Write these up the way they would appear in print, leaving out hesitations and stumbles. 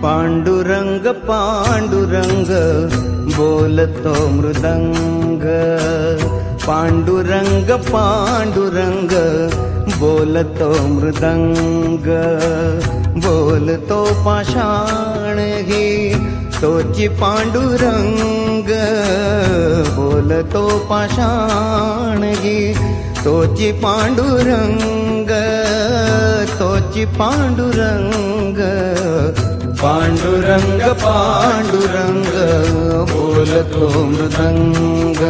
पांडुरंग पांडुरंग बोलतो मृदंग, पांडुरंग पांडुरंग बोलतो मृदंग, बोलतो पाषाण घे तोची पांडुरंग, बोलतो पाषाण घे तोची पांडुरंग, तोची पांडुरंग, पांडुरंग पांडुरंग बोलतो मृदंग,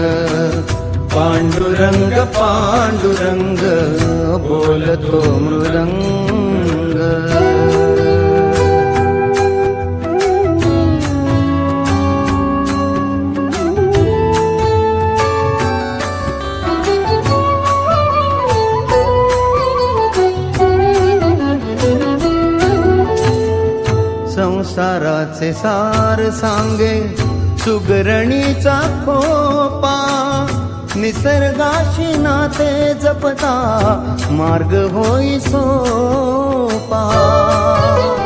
पांडुरंग पांडुरंग बोलतो मृदंग। संसाराचे सार सांगे सुगरणीचा खोपा, निसर्गाशी नाते जपता मार्ग होई सोपा।